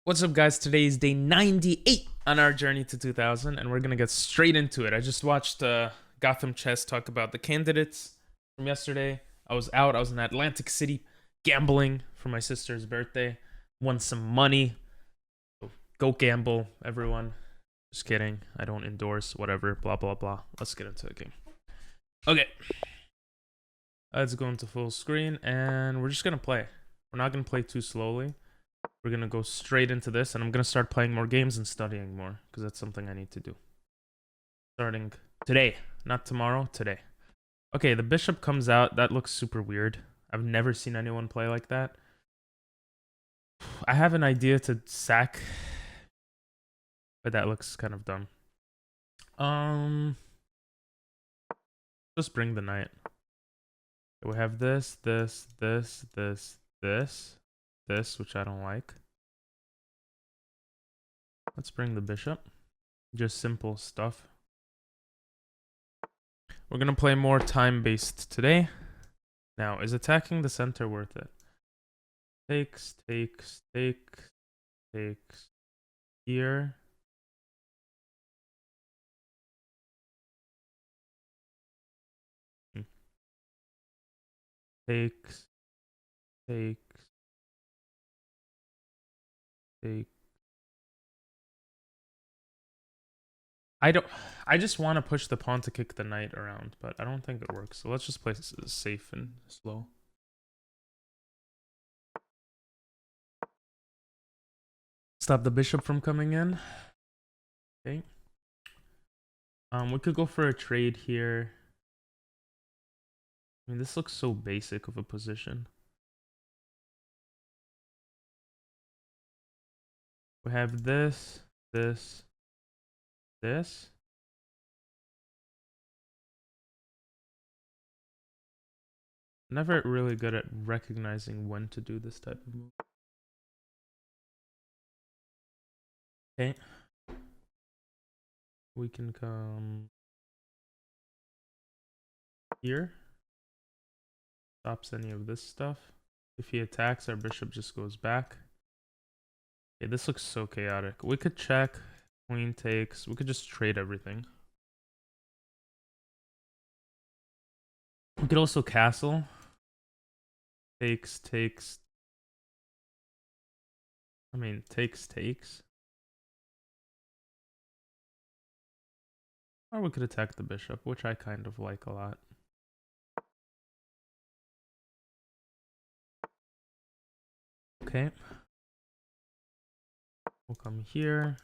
What's up, guys? Today is day 98 on our journey to 2000, and we're gonna get straight into it. I just watched Gotham Chess talk about the candidates from yesterday. I was in Atlantic City gambling for my sister's birthday. Won some money. So go gamble, everyone. Just kidding. I don't endorse whatever. Blah blah blah. Let's get into the game. Okay. Let's go into full screen, and we're just gonna play. We're not gonna play too slowly. We're going to go straight into this, and I'm going to start playing more games and studying more, because that's something I need to do. Starting today, not tomorrow, today. Okay, the bishop comes out. That looks super weird. I've never seen anyone play like that. I have an idea to sack, but that looks kind of dumb. Just bring the knight. We have this, which I don't like. Let's bring the bishop. Just simple stuff. We're gonna play more time-based today. Now, is attacking the center worth it? Takes. Here. Takes. I just want to push the pawn to kick the knight around, but I don't think it works. So let's just play this safe and slow. Stop the bishop from coming in. Okay. We could go for a trade here. I mean, this looks so basic of a position. We have this. Never really good at recognizing when to do this type of move. Okay. We can come here. Stops any of this stuff. If he attacks, our bishop just goes back. Okay, this looks so chaotic. We could check. Queen takes. We could just trade everything. We could also castle. Takes. I mean, takes. Or we could attack the bishop, which I kind of like a lot. Okay. We'll come here.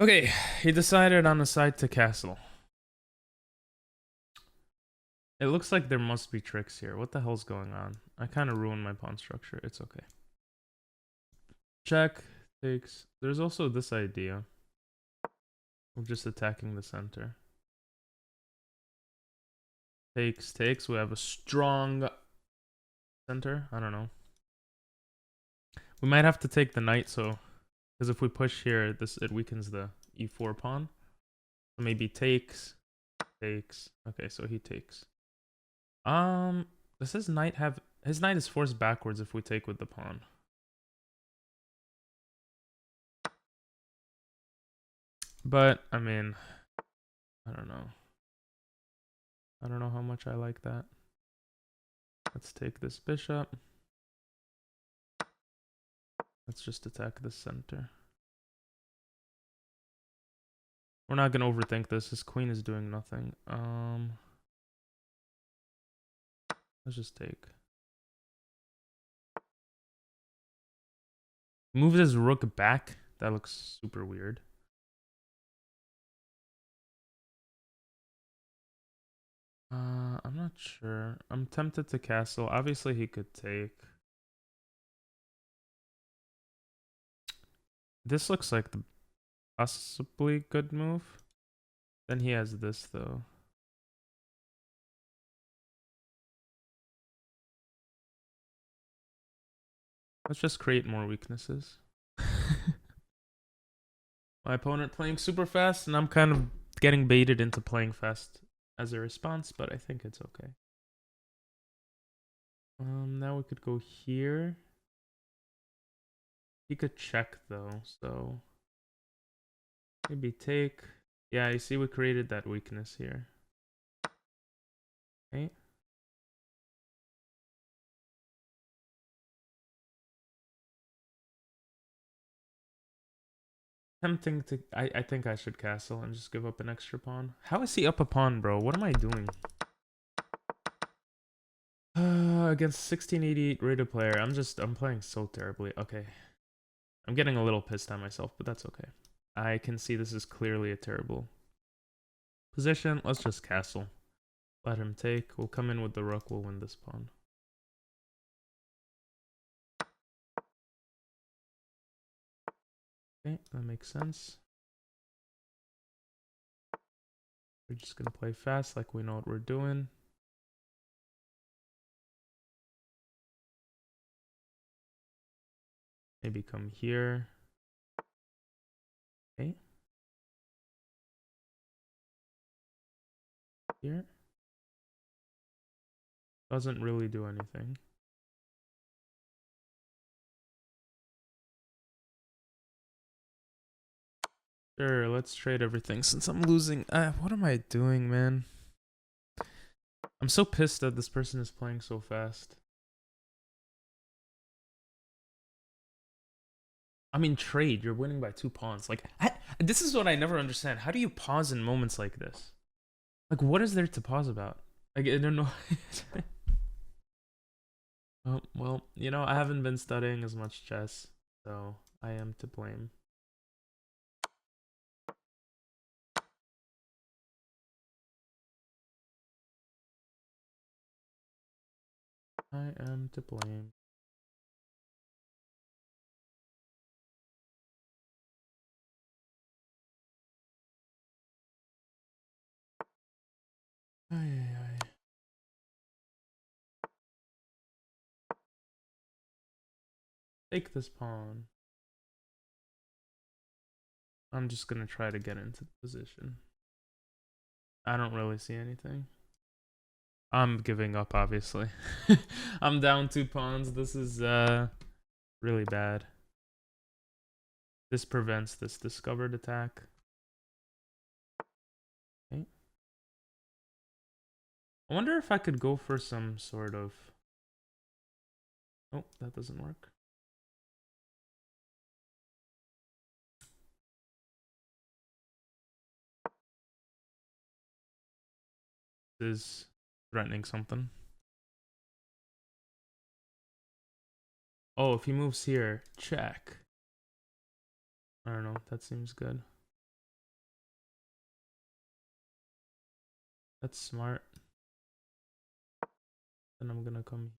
Okay, he decided on a side to castle. It looks like there must be tricks here. What the hell's going on? I kind of ruined my pawn structure. It's okay. Check. Takes. There's also this idea of just attacking the center. Takes. We have a strong center. I don't know. We might have to take the knight, so because if we push here, it weakens the e4 pawn. So maybe takes. Okay, so he takes. Does his knight have... His knight is forced backwards if we take with the pawn. But, I mean... I don't know. I don't know how much I like that. Let's take this bishop. Let's just attack the center. We're not gonna overthink this. His queen is doing nothing. Let's just take. Move his rook back. That looks super weird. I'm not sure. I'm tempted to castle. Obviously, he could take. This looks like the possibly good move. Then he has this, though. Let's just create more weaknesses. My opponent playing super fast, and I'm kind of getting baited into playing fast as a response, but I think it's okay. Now we could go here. He could check though, so maybe take. Yeah, you see we created that weakness here. Okay. Tempting to I think I should castle and just give up an extra pawn. How is he up a pawn, bro? What am I doing? Against 1688 rated player. I'm playing so terribly. Okay. I'm getting a little pissed at myself, but that's okay. I can see this is clearly a terrible position. Let's just castle. Let him take. We'll come in with the rook. We'll win this pawn. Okay, that makes sense. We're just gonna play fast like we know what we're doing. Maybe come here. Okay. Here. Doesn't really do anything. Sure, let's trade everything since I'm losing. What am I doing, man? I'm so pissed that this person is playing so fast. I mean, trade. You're winning by 2 pawns. Like, this is what I never understand. How do you pause in moments like this? Like, what is there to pause about? Like, I don't know. Oh, well, you know, I haven't been studying as much chess, so I am to blame. I am to blame. Ay, ay, ay. Take this pawn. I'm just gonna try to get into the position. I don't really see anything. I'm giving up, obviously. I'm down 2 pawns. This is really bad. This prevents this discovered attack. Okay. I wonder if I could go for some sort of... Oh, that doesn't work. This is threatening something. Oh, if he moves here, check. I don't know. That seems good. That's smart. Then I'm gonna come.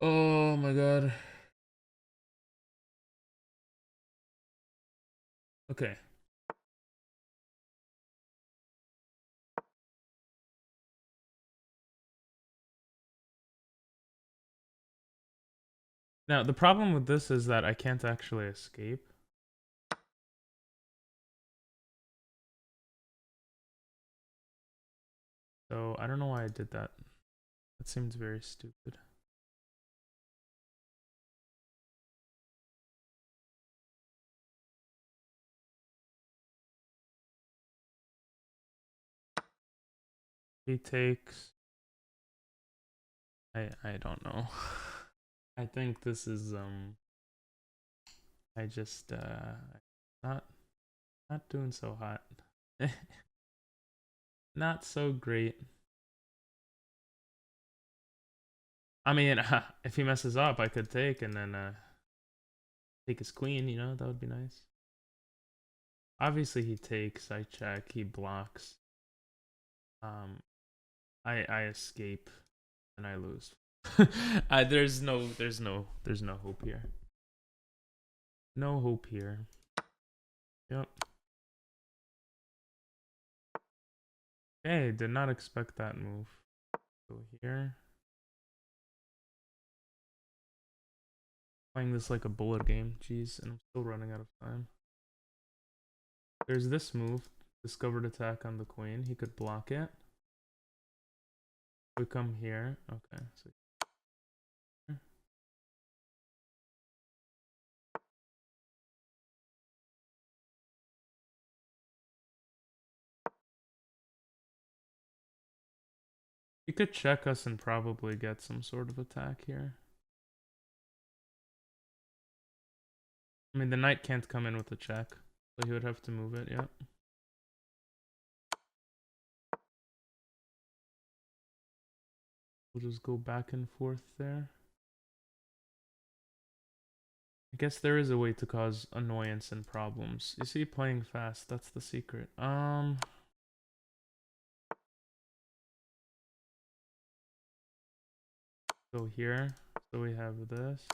Oh my god. Okay. Now, the problem with this is that I can't actually escape. So, I don't know why I did that. That seems very stupid. He takes... I don't know. I think this is, I just, not, not doing so hot. Not so great. I mean, if he messes up, I could take and then, take his queen, you know, that would be nice. Obviously he takes, I check, he blocks. I escape and I lose. There's no hope here. No hope here. Yep. Okay, did not expect that move. Go here. Playing this like a bullet game, jeez, and I'm still running out of time. There's this move. Discovered attack on the queen. He could block it. We come here. Okay. So he could check us and probably get some sort of attack here. I mean, the knight can't come in with a check, so he would have to move it, yep. We'll just go back and forth there. I guess there is a way to cause annoyance and problems. You see, playing fast, that's the secret. Go here, so we have this.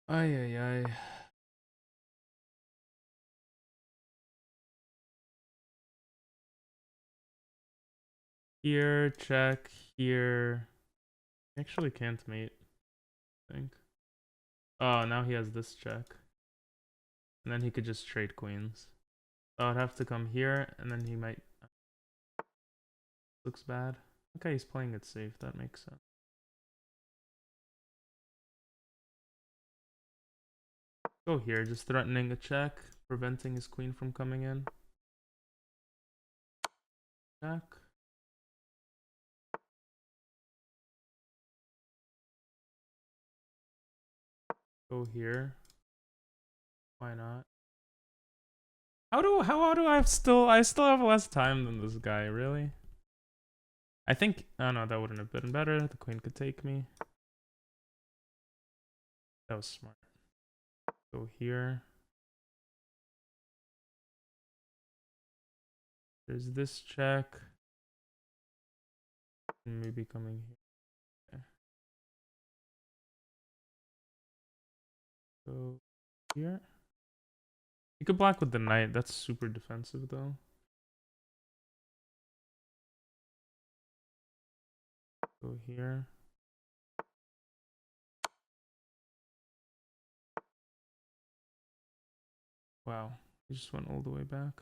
Ay, ay, ay. Here, check, here. Actually can't mate, I think. Oh, now he has this check. And then he could just trade queens. So I'd have to come here, and then he might... Looks bad. Okay, he's playing it safe, that makes sense. Go here, just threatening a check, preventing his queen from coming in. Check. Go here. Why not? How do I still have less time than this guy, really? I think, oh no, that wouldn't have been better. The queen could take me. That was smart. Go here. There's this check. Maybe coming here. Okay. Go here. You could block with the knight. That's super defensive though. Go here. Wow, he just went all the way back.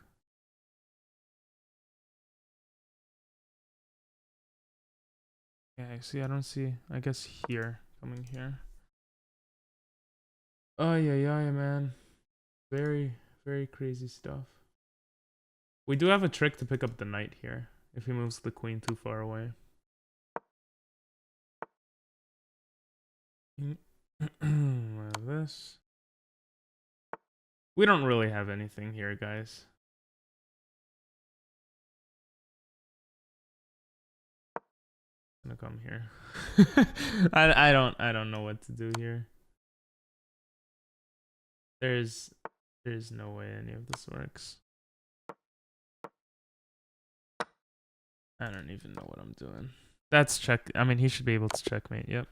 Yeah, see, I don't see. I guess here, coming here. Oh yeah, man. Very, very crazy stuff. We do have a trick to pick up the knight here if he moves the queen too far away. This. We don't really have anything here, guys. I'm gonna come here. I don't know what to do here. There's no way any of this works. I don't even know what I'm doing. That's check. I mean, he should be able to checkmate. Yep.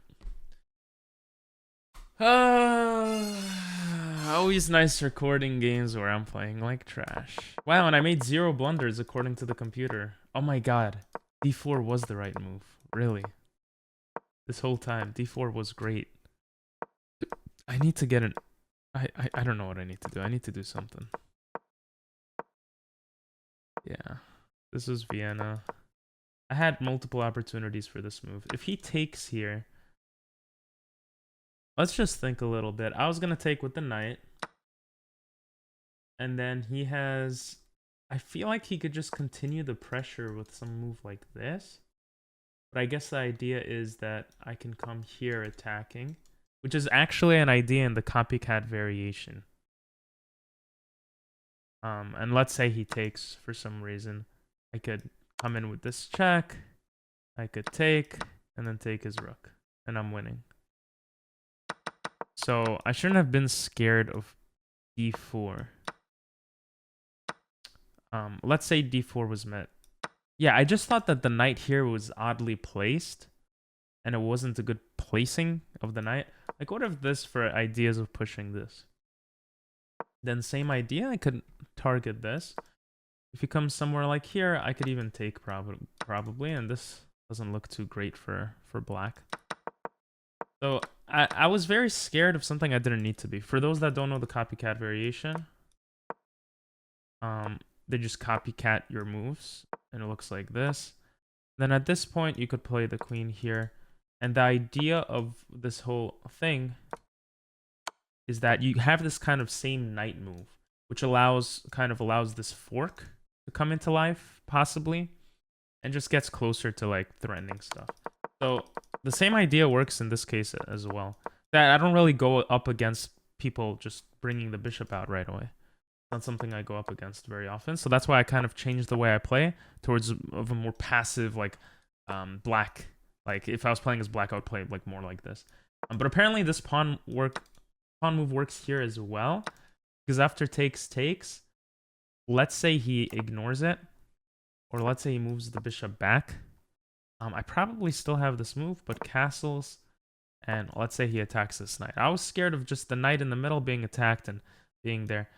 Always nice recording games where I'm playing like trash. Wow, and I made 0 blunders according to the computer. Oh my god. D4 was the right move. Really. This whole time, D4 was great. I need to get an... I don't know what I need to do. I need to do something. Yeah. This is Vienna. I had multiple opportunities for this move. If he takes here... Let's just think a little bit. I was going to take with the knight. And then he has... I feel like he could just continue the pressure with some move like this. But I guess the idea is that I can come here attacking. Which is actually an idea in the copycat variation. And let's say he takes for some reason. I could come in with this check. I could take. And then take his rook. And I'm winning. So I shouldn't have been scared of d4. Let's say d4 was met. Yeah, I just thought that the knight here was oddly placed. and it wasn't a good placing of the knight. Like, what if this for ideas of pushing this? Then same idea, I could target this. If he comes somewhere like here, I could even take probably, and this doesn't look too great for black. So I was very scared of something I didn't need to be. For those that don't know the copycat variation, they just copycat your moves, and it looks like this. Then at this point, you could play the queen here. And the idea of this whole thing is that you have this kind of same knight move, which kind of allows this fork to come into life, possibly, and just gets closer to like threatening stuff. So the same idea works in this case as well. That I don't really go up against people just bringing the bishop out right away. Not something I go up against very often. So that's why I kind of changed the way I play towards of a more passive, like black. Like if I was playing as black, I would play like more like this. But apparently this pawn move works here as well, because after takes, let's say he ignores it, or let's say he moves the bishop back. I probably still have this move, but castles, and let's say he attacks this knight. I was scared of just the knight in the middle being attacked and being there.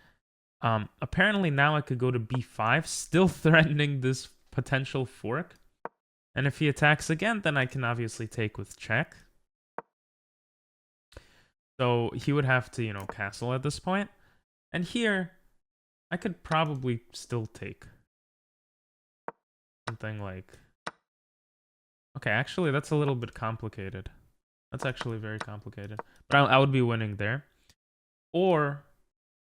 Apparently now I could go to b5, still threatening this potential fork. And if he attacks again, then I can obviously take with check. So he would have to, castle at this point. And here, I could probably still take. Something like... Okay, actually, that's a little bit complicated. That's actually very complicated. But I would be winning there. Or,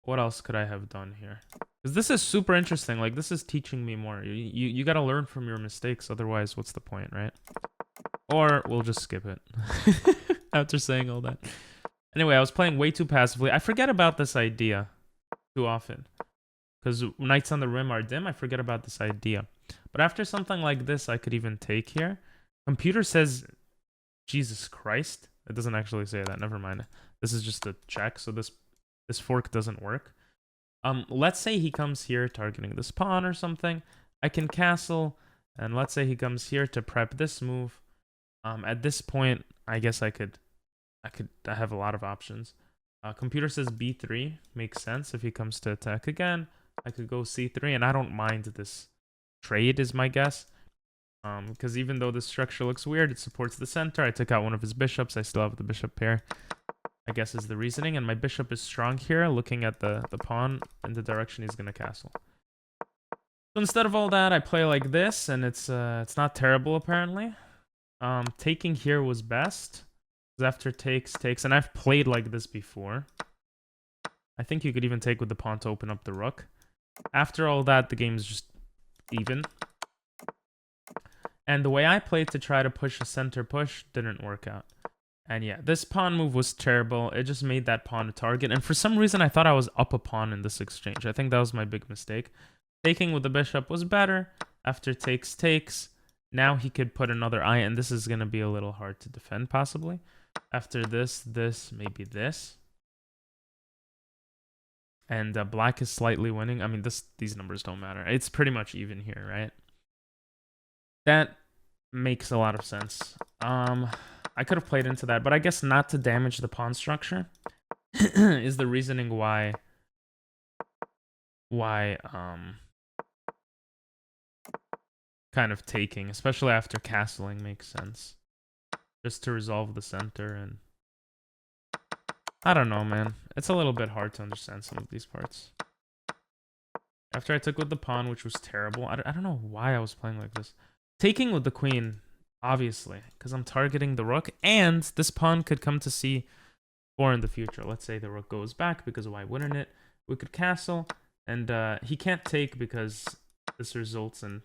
what else could I have done here? Because this is super interesting. Like, this is teaching me more. You gotta learn from your mistakes. Otherwise, what's the point, right? Or, we'll just skip it. After saying all that. Anyway, I was playing way too passively. I forget about this idea too often. Because knights on the rim are dim, I forget about this idea. But after something like this, I could even take here. Computer says, Jesus Christ. It doesn't actually say that. Never mind. This is just a check, so this fork doesn't work. Let's say he comes here targeting this pawn or something. I can castle, and let's say he comes here to prep this move. At this point, I guess I have a lot of options. Computer says b3 makes sense. If he comes to attack again, I could go c3, and I don't mind this trade is my guess. Because even though this structure looks weird, it supports the center. I took out one of his bishops. I still have the bishop pair, I guess is the reasoning. And my bishop is strong here, looking at the pawn in the direction he's going to castle. So instead of all that, I play like this, and it's not terrible, apparently. Taking here was best. After takes, and I've played like this before. I think you could even take with the pawn to open up the rook. After all that, the game is just even. And the way I played to try to push a center push didn't work out. And yeah, this pawn move was terrible. It just made that pawn a target. And for some reason, I thought I was up a pawn in this exchange. I think that was my big mistake. Taking with the bishop was better. After takes, now he could put another eye, and this is going to be a little hard to defend, possibly. After this, maybe this. And black is slightly winning. I mean, these numbers don't matter. It's pretty much even here, right? That makes a lot of sense. I could have played into that, but I guess not to damage the pawn structure is the reasoning why kind of taking, especially after castling, makes sense. Just to resolve the center, and I don't know, man. It's a little bit hard to understand some of these parts. After I took with the pawn, which was terrible. I don't know why I was playing like this. Taking with the queen, obviously, because I'm targeting the rook, and this pawn could come to c4 in the future. Let's say the rook goes back, because why wouldn't it? We could castle, and he can't take because this results in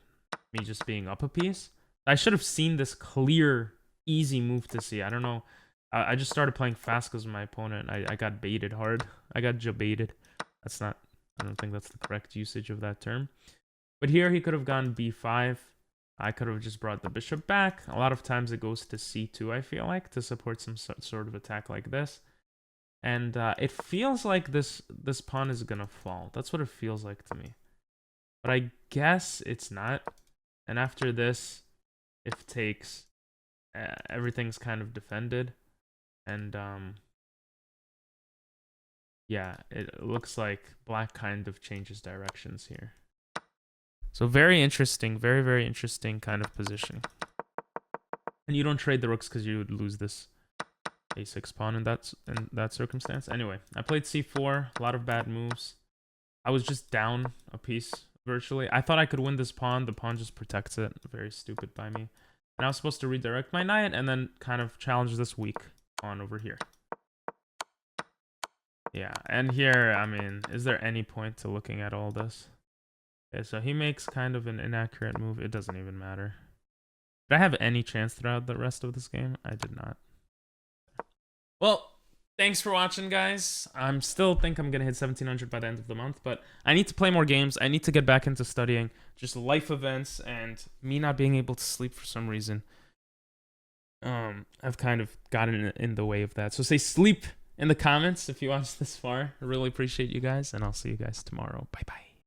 me just being up a piece. I should have seen this clear, easy move to see. I don't know. I just started playing fast because my opponent, I got baited hard. I got jabaited. That's not, I don't think that's the correct usage of that term. But here he could have gone b5. I could have just brought the bishop back. A lot of times it goes to c2, I feel like, to support some sort of attack like this. And it feels like this pawn is going to fall. That's what it feels like to me. But I guess it's not. And after this, if takes, everything's kind of defended, and yeah, it looks like black kind of changes directions here. So very interesting, very, very interesting kind of position. And you don't trade the rooks because you would lose this a6 pawn in that circumstance. Anyway, I played c4, a lot of bad moves. I was just down a piece virtually. I thought I could win this pawn. The pawn just protects it. Very stupid by me. And I was supposed to redirect my knight and then kind of challenge this weak pawn over here. Yeah, and here, I mean, is there any point to looking at all this? Okay, so he makes kind of an inaccurate move. It doesn't even matter. Did I have any chance throughout the rest of this game? I did not. Well, thanks for watching, guys. I'm still think I'm gonna hit 1700 by the end of the month, but I need to play more games. I need to get back into studying. Just life events and me not being able to sleep for some reason. I've kind of gotten in the way of that. So say sleep in the comments if you watched this far. I really appreciate you guys, and I'll see you guys tomorrow. Bye bye.